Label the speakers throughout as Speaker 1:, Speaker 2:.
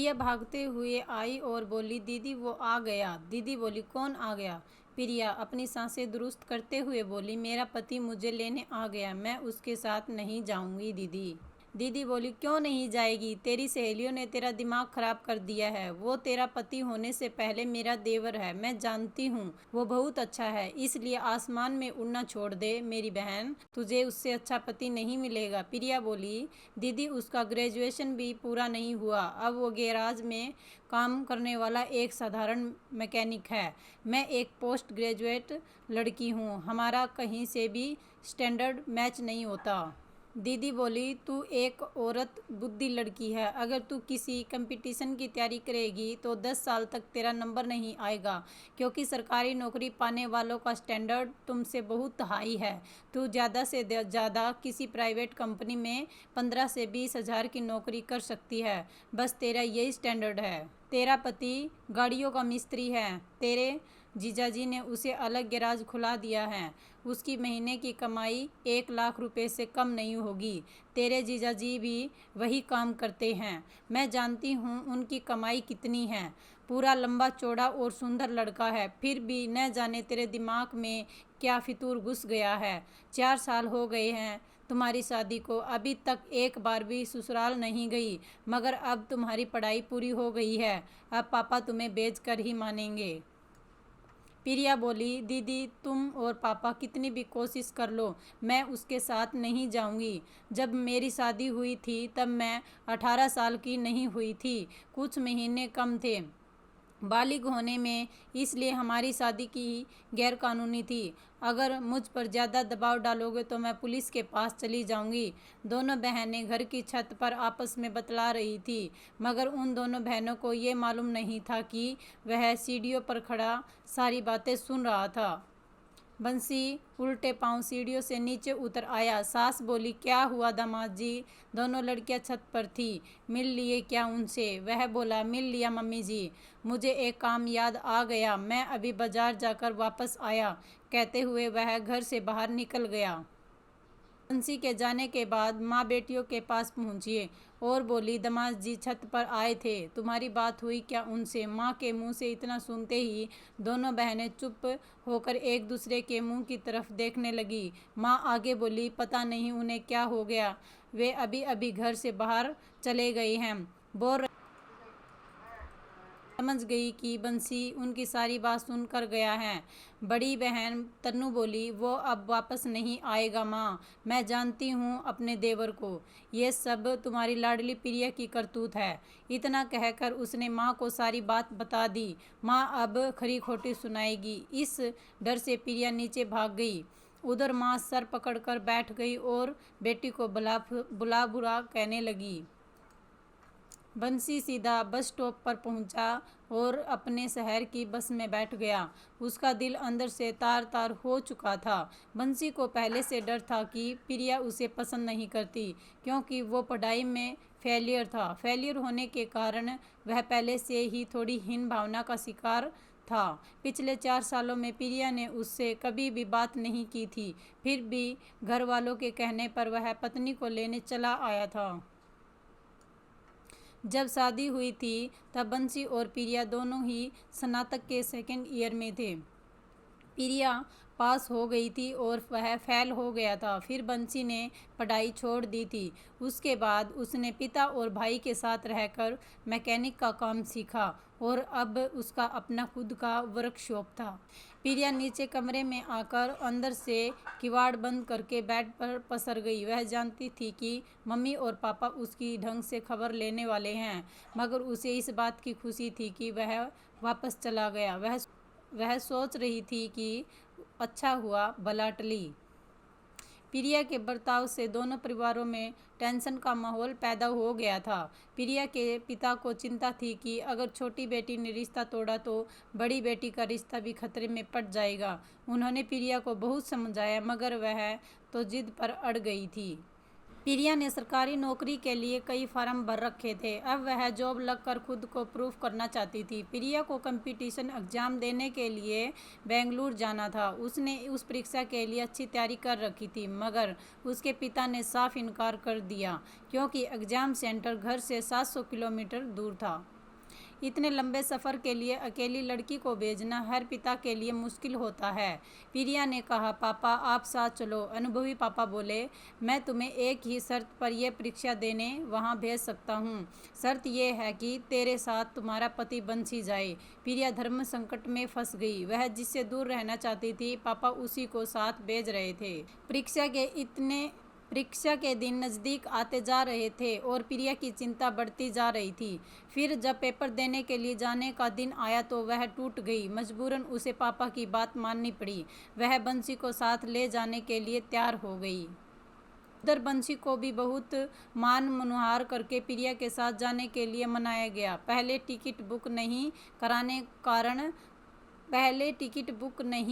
Speaker 1: प्रिया भागते हुए आई और बोली, दीदी वो आ गया। दीदी बोली, कौन आ गया? प्रिया अपनी सांसें दुरुस्त करते हुए बोली, मेरा पति मुझे लेने आ गया, मैं उसके साथ नहीं जाऊंगी दीदी। दीदी बोली, क्यों नहीं जाएगी? तेरी सहेलियों ने तेरा दिमाग खराब कर दिया है। वो तेरा पति होने से पहले मेरा देवर है, मैं जानती हूँ। वो बहुत अच्छा है, इसलिए आसमान में उड़ना छोड़ दे मेरी बहन, तुझे उससे अच्छा पति नहीं मिलेगा। प्रिया बोली, दीदी उसका ग्रेजुएशन भी पूरा नहीं हुआ, अब वो गैराज में काम करने वाला एक साधारण मैकेनिक है। मैं एक पोस्ट ग्रेजुएट लड़की हूँ, हमारा कहीं से भी स्टैंडर्ड मैच नहीं होता। दीदी बोली, तू एक औरत बुद्धि लड़की है, अगर तू किसी कंपटीशन की तैयारी करेगी तो 10 साल तक तेरा नंबर नहीं आएगा, क्योंकि सरकारी नौकरी पाने वालों का स्टैंडर्ड तुमसे बहुत हाई है। तू ज़्यादा से ज़्यादा किसी प्राइवेट कंपनी में 15 से 20 हज़ार की नौकरी कर सकती है, बस तेरा यही स्टैंडर्ड है। तेरा पति गाड़ियों का मिस्त्री है, तेरे जीजाजी ने उसे अलग गैराज खुला दिया है, उसकी महीने की कमाई 1 लाख रुपए से कम नहीं होगी। तेरे जीजाजी भी वही काम करते हैं, मैं जानती हूँ उनकी कमाई कितनी है। पूरा लंबा चौड़ा और सुंदर लड़का है, फिर भी न जाने तेरे दिमाग में क्या फितूर घुस गया है। 4 साल हो गए हैं तुम्हारी शादी को, अभी तक एक बार भी ससुराल नहीं गई, मगर अब तुम्हारी पढ़ाई पूरी हो गई है, अब पापा तुम्हें बेच कर ही मानेंगे। प्रिया बोली, दीदी तुम और पापा कितनी भी कोशिश कर लो, मैं उसके साथ नहीं जाऊंगी। जब मेरी शादी हुई थी तब मैं 18 साल की नहीं हुई थी, कुछ महीने कम थे बालिग होने में, इसलिए हमारी शादी की गैरकानूनी थी। अगर मुझ पर ज़्यादा दबाव डालोगे तो मैं पुलिस के पास चली जाऊंगी। दोनों बहनें घर की छत पर आपस में बतला रही थी, मगर उन दोनों बहनों को ये मालूम नहीं था कि वह सीढ़ियों पर खड़ा सारी बातें सुन रहा था। बंसी उल्टे पांव सीढ़ियों से नीचे उतर आया। सास बोली, क्या हुआ दामाद जी? दोनों लड़कियां छत पर थी, मिल लिए क्या उनसे? वह बोला, मिल लिया मम्मी जी, मुझे एक काम याद आ गया, मैं अभी बाजार जाकर वापस आया, कहते हुए वह घर से बाहर निकल गया। बंसी के जाने के बाद माँ बेटियों के पास पहुँची और बोली, दामाद जी छत पर आए थे, तुम्हारी बात हुई क्या उनसे? माँ के मुंह से इतना सुनते ही दोनों बहनें चुप होकर एक दूसरे के मुंह की तरफ देखने लगी। माँ आगे बोली, पता नहीं उन्हें क्या हो गया, वे अभी अभी घर से बाहर चले गए हैं। बोल समझ गई कि बंसी उनकी सारी बात सुनकर गया है। बड़ी बहन तन्नू बोली, वो अब वापस नहीं आएगा माँ, मैं जानती हूँ अपने देवर को, ये सब तुम्हारी लाडली प्रिया की करतूत है। इतना कहकर उसने माँ को सारी बात बता दी। माँ अब खरी खोटी सुनाएगी, इस डर से प्रिया नीचे भाग गई। उधर माँ सर पकड़कर बैठ गई और बेटी को बुला बुरा कहने लगी। बंसी सीधा बस स्टॉप पर पहुंचा और अपने शहर की बस में बैठ गया। उसका दिल अंदर से तार तार हो चुका था। बंसी को पहले से डर था कि प्रिया उसे पसंद नहीं करती, क्योंकि वो पढ़ाई में फेलियर था। फेलियर होने के कारण वह पहले से ही थोड़ी हीन भावना का शिकार था। पिछले 4 सालों में प्रिया ने उससे कभी भी बात नहीं की थी, फिर भी घर वालों के कहने पर वह पत्नी को लेने चला आया था। जब शादी हुई थी तब बंसी और प्रिया दोनों ही स्नातक के 2nd ईयर में थे। प्रिया पास हो गई थी और वह फेल हो गया था। फिर बंसी ने पढ़ाई छोड़ दी थी। उसके बाद उसने पिता और भाई के साथ रहकर मैकेनिक का काम सीखा और अब उसका अपना खुद का वर्कशॉप था। प्रिया नीचे कमरे में आकर अंदर से किवाड़ बंद करके बेड पर पसर गई। वह जानती थी कि मम्मी और पापा उसकी ढंग से खबर लेने वाले हैं, मगर उसे इस बात की खुशी थी कि वह वापस चला गया। वह सोच रही थी कि अच्छा हुआ भला टली। प्रिया के बर्ताव से दोनों परिवारों में टेंशन का माहौल पैदा हो गया था। प्रिया के पिता को चिंता थी कि अगर छोटी बेटी ने रिश्ता तोड़ा तो बड़ी बेटी का रिश्ता भी खतरे में पड़ जाएगा। उन्होंने प्रिया को बहुत समझाया, मगर वह तो जिद पर अड़ गई थी। प्रिया ने सरकारी नौकरी के लिए कई फॉर्म भर रखे थे, अब वह जॉब लगकर खुद को प्रूफ करना चाहती थी। प्रिया को कंपटीशन एग्जाम देने के लिए बेंगलुरु जाना था। उसने उस परीक्षा के लिए अच्छी तैयारी कर रखी थी, मगर उसके पिता ने साफ इनकार कर दिया, क्योंकि एग्जाम सेंटर घर से 700 किलोमीटर दूर था। इतने लंबे सफ़र के लिए अकेली लड़की को भेजना हर पिता के लिए मुश्किल होता है। प्रिया ने कहा, पापा आप साथ चलो। अनुभवी पापा बोले, मैं तुम्हें एक ही शर्त पर यह परीक्षा देने वहाँ भेज सकता हूँ। शर्त यह है कि तेरे साथ तुम्हारा पति बंसी जाए। प्रिया धर्म संकट में फंस गई। वह जिससे दूर रहना चाहती थी, पापा उसी को साथ भेज रहे थे। परीक्षा के दिन नज़दीक आते जा रहे थे और प्रिया की चिंता बढ़ती जा रही थी। फिर जब पेपर देने के लिए जाने का दिन आया तो वह टूट गई। मजबूरन उसे पापा की बात माननी पड़ी। वह बंसी को साथ ले जाने के लिए तैयार हो गई। उधर बंसी को भी बहुत मान मनुहार करके प्रिया के साथ जाने के लिए मनाया गया। पहले टिकट बुक नहीं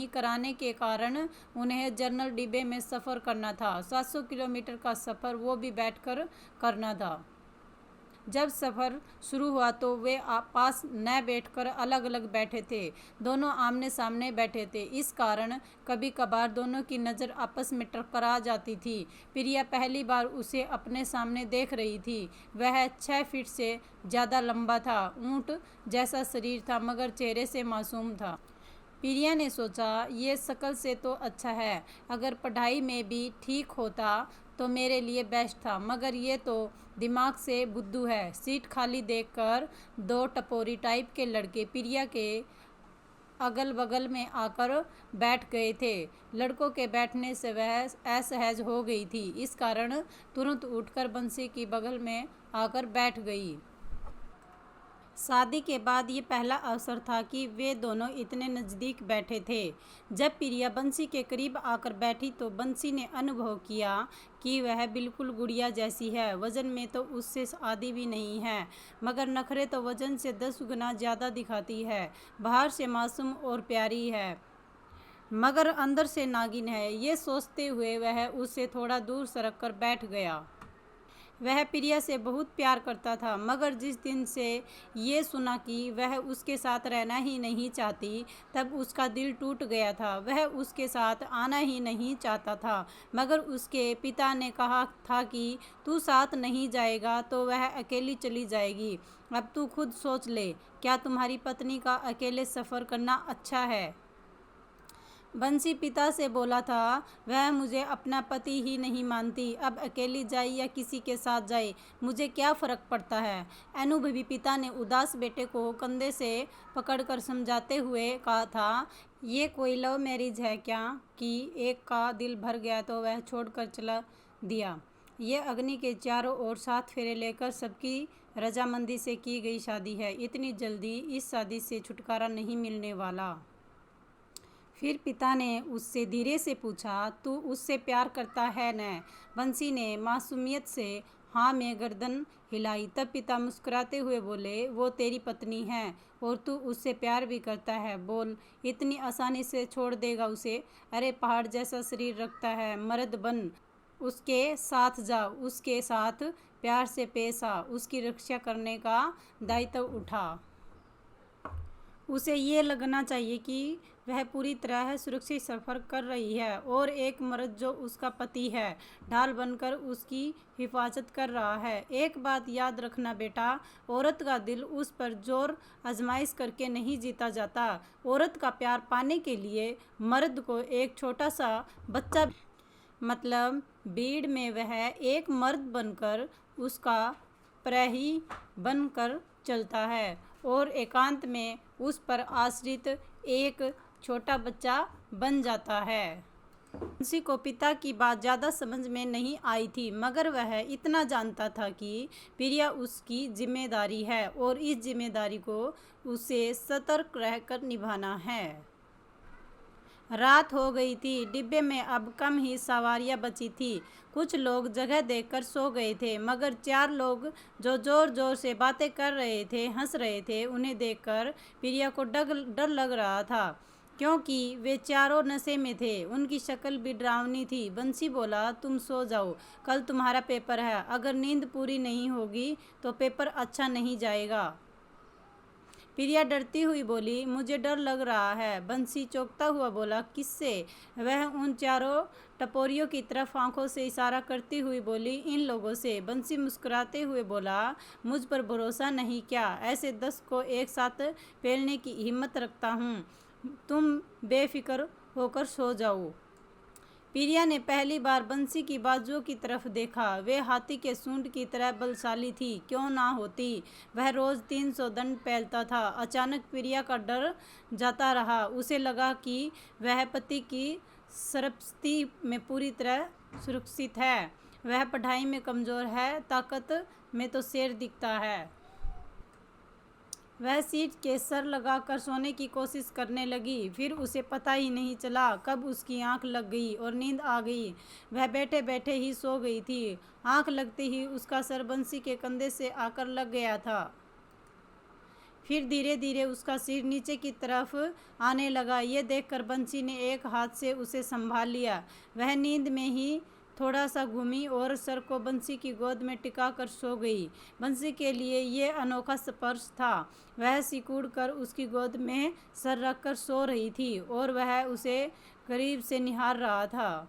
Speaker 1: कराने के कारण उन्हें जनरल डिब्बे में सफ़र करना था। 700 किलोमीटर का सफ़र वो भी बैठकर करना था। जब सफ़र शुरू हुआ तो वे पास न बैठकर अलग अलग बैठे थे। दोनों आमने सामने बैठे थे। इस कारण कभी कभार दोनों की नज़र आपस में टकरा जाती थी। प्रिया पहली बार उसे अपने सामने देख रही थी। वह 6 फीट से ज़्यादा लंबा था। ऊंट जैसा शरीर था मगर चेहरे से मासूम था। प्रिया ने सोचा, ये शक्ल से तो अच्छा है, अगर पढ़ाई में भी ठीक होता तो मेरे लिए बेस्ट था, मगर ये तो दिमाग से बुद्धू है। सीट खाली देखकर 2 टपोरी टाइप के लड़के प्रिया के अगल बगल में आकर बैठ गए थे। लड़कों के बैठने से वह असहज हो गई थी। इस कारण तुरंत उठकर बंसी की बगल में आकर बैठ गई। शादी के बाद ये पहला अवसर था कि वे दोनों इतने नज़दीक बैठे थे। जब प्रिया बंसी के करीब आकर बैठी तो बंसी ने अनुभव किया कि वह बिल्कुल गुड़िया जैसी है। वज़न में तो उससे आधी भी नहीं है, मगर नखरे तो वज़न से 10 गुना ज़्यादा दिखाती है। बाहर से मासूम और प्यारी है, मगर अंदर से नागिन है। ये सोचते हुए वह उससे थोड़ा दूर सरक कर बैठ गया। वह प्रिया से बहुत प्यार करता था, मगर जिस दिन से ये सुना कि वह उसके साथ रहना ही नहीं चाहती, तब उसका दिल टूट गया था। वह उसके साथ आना ही नहीं चाहता था, मगर उसके पिता ने कहा था कि तू साथ नहीं जाएगा तो वह अकेली चली जाएगी। अब तू खुद सोच ले, क्या तुम्हारी पत्नी का अकेले सफ़र करना अच्छा है? बंसी पिता से बोला था, वह मुझे अपना पति ही नहीं मानती। अब अकेली जाए या किसी के साथ जाए, मुझे क्या फ़र्क पड़ता है। अनुभवी पिता ने उदास बेटे को कंधे से पकड़कर समझाते हुए कहा था, ये कोई लव मैरिज है क्या कि एक का दिल भर गया तो वह छोड़कर चला दिया। ये अग्नि के चारों ओर 7 फेरे लेकर सबकी रजामंदी से की गई शादी है। इतनी जल्दी इस शादी से छुटकारा नहीं मिलने वाला। फिर पिता ने उससे धीरे से पूछा, तू उससे प्यार करता है न? बंसी ने मासूमियत से हाँ में गर्दन हिलाई। तब पिता मुस्कुराते हुए बोले, वो तेरी पत्नी है और तू उससे प्यार भी करता है। बोल, इतनी आसानी से छोड़ देगा उसे? अरे पहाड़ जैसा शरीर रखता है, मर्द बन, उसके साथ जा, उसके साथ प्यार से पेश आ, उसकी रक्षा करने का दायित्व उठा। उसे ये लगना चाहिए कि वह पूरी तरह सुरक्षित सफ़र कर रही है और एक मर्द जो उसका पति है ढाल बनकर उसकी हिफाजत कर रहा है। एक बात याद रखना बेटा, औरत का दिल उस पर जोर आजमाइश करके नहीं जीता जाता। औरत का प्यार पाने के लिए मर्द को एक छोटा सा बच्चा, मतलब भीड़ में वह एक मर्द बनकर उसका प्रहरी बनकर चलता है और एकांत में उस पर आश्रित एक छोटा बच्चा बन जाता है। बंसी को पिता की बात ज़्यादा समझ में नहीं आई थी, मगर वह इतना जानता था कि प्रिया उसकी जिम्मेदारी है और इस जिम्मेदारी को उसे सतर्क रहकर निभाना है। रात हो गई थी। डिब्बे में अब कम ही सवारियां बची थी। कुछ लोग जगह देखकर सो गए थे, मगर 4 लोग जो जोर जोर से बातें कर रहे थे, हंस रहे थे, उन्हें देखकर प्रिया को डर लग रहा था, क्योंकि वे चारों नशे में थे। उनकी शक्ल भी डरावनी थी। बंसी बोला, तुम सो जाओ, कल तुम्हारा पेपर है, अगर नींद पूरी नहीं होगी तो पेपर अच्छा नहीं जाएगा। प्रिया डरती हुई बोली, मुझे डर लग रहा है। बंसी चौंकता हुआ बोला, किससे? वह उन चारों टपोरियों की तरफ आंखों से इशारा करती हुई बोली, इन लोगों से। बंसी मुस्कुराते हुए बोला, मुझ पर भरोसा नहीं क्या? ऐसे 10 को एक साथ पेलने की हिम्मत रखता हूँ। तुम बेफिक्र होकर सो जाओ। प्रिया ने पहली बार बंसी की बाजुओं की तरफ देखा। वे हाथी के सूंड की तरह बलशाली थी। क्यों ना होती? वह रोज 300 दंड फैलता था। अचानक प्रिया का डर जाता रहा। उसे लगा कि वह पति की सरपस्ती में पूरी तरह सुरक्षित है। वह पढ़ाई में कमजोर है, ताकत में तो शेर दिखता है। वह सीट के सर लगाकर सोने की कोशिश करने लगी। फिर उसे पता ही नहीं चला कब उसकी आंख लग गई और नींद आ गई। वह बैठे बैठे ही सो गई थी। आंख लगते ही उसका सर बंसी के कंधे से आकर लग गया था। फिर धीरे धीरे उसका सिर नीचे की तरफ आने लगा। ये देखकर बंसी ने एक हाथ से उसे संभाल लिया। वह नींद में ही थोड़ा सा घूमी और सर को बंसी की गोद में टिका कर सो गई। बंसी के लिए ये अनोखा स्पर्श था। वह सिकुड़ कर उसकी गोद में सर रखकर सो रही थी और वह उसे करीब से निहार रहा था।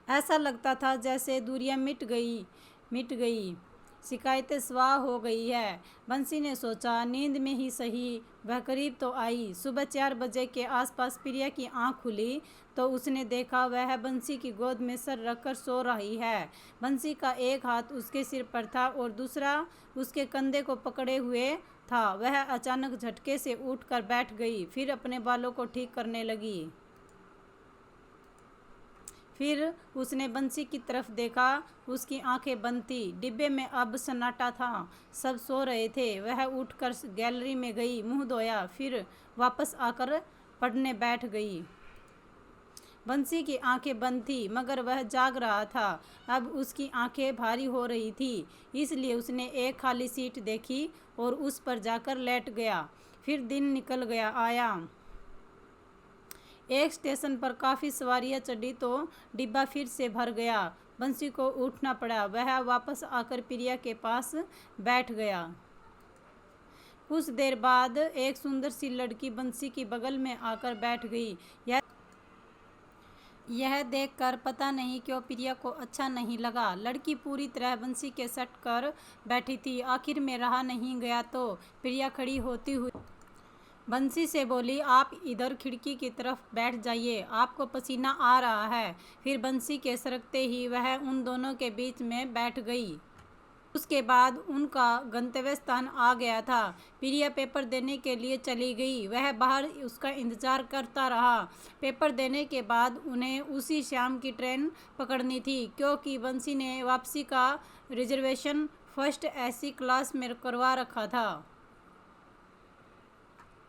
Speaker 1: ऐसा लगता था जैसे दूरियां मिट गई, शिकायतें स्वाह हो गई है। बंसी ने सोचा, नींद में ही सही, वह करीब तो आई। सुबह 4 बजे के आसपास प्रिया की आंख खुली तो उसने देखा वह बंसी की गोद में सर रखकर सो रही है। बंसी का एक हाथ उसके सिर पर था और दूसरा उसके कंधे को पकड़े हुए था। वह अचानक झटके से उठकर बैठ गई, फिर अपने बालों को ठीक करने लगी। फिर उसने बंसी की तरफ देखा। उसकी आंखें बंद थी। डिब्बे में अब सन्नाटा था। सब सो रहे थे। वह उठकर गैलरी में गई, मुंह धोया, फिर वापस आकर पढ़ने बैठ गई। बंसी की आंखें बंद थी, मगर वह जाग रहा था। अब उसकी आंखें भारी हो रही थी, इसलिए उसने एक खाली सीट देखी और उस पर जाकर लेट गया। फिर दिन निकल आया। एक स्टेशन पर काफ़ी सवारियां चढ़ी तो डिब्बा फिर से भर गया। बंसी को उठना पड़ा। वह वापस आकर प्रिया के पास बैठ गया। कुछ देर बाद एक सुंदर सी लड़की बंसी की बगल में आकर बैठ गई। यह देखकर पता नहीं क्यों प्रिया को अच्छा नहीं लगा। लड़की पूरी तरह बंसी के सट कर बैठी थी। आखिर में रहा नहीं गया तो प्रिया खड़ी होती हुई बंसी से बोली, आप इधर खिड़की की तरफ बैठ जाइए, आपको पसीना आ रहा है। फिर बंसी के सरकते ही वह उन दोनों के बीच में बैठ गई। उसके बाद उनका गंतव्य स्थान आ गया था। प्रिया पेपर देने के लिए चली गई। वह बाहर उसका इंतजार करता रहा। पेपर देने के बाद उन्हें उसी शाम की ट्रेन पकड़नी थी, क्योंकि बंसी ने वापसी का रिजर्वेशन फर्स्ट एसी क्लास में करवा रखा था।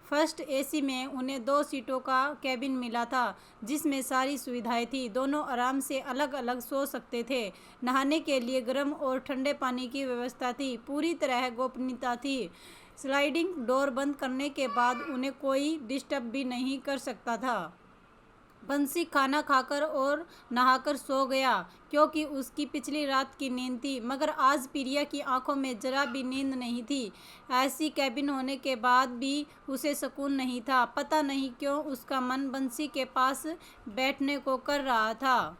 Speaker 1: फर्स्ट एसी में उन्हें 2 सीटों का कैबिन मिला था, जिसमें सारी सुविधाएं थी। दोनों आराम से अलग अलग सो सकते थे। नहाने के लिए गर्म और ठंडे पानी की व्यवस्था थी। पूरी तरह गोपनीयता थी। स्लाइडिंग डोर बंद करने के बाद उन्हें कोई डिस्टर्ब भी नहीं कर सकता था। बंसी खाना खाकर और नहाकर सो गया, क्योंकि उसकी पिछली रात की नींद थी। मगर आज प्रिया की आंखों में जरा भी नींद नहीं थी। ऐसी कैबिन होने के बाद भी उसे सुकून नहीं था। पता नहीं क्यों उसका मन बंसी के पास बैठने को कर रहा था।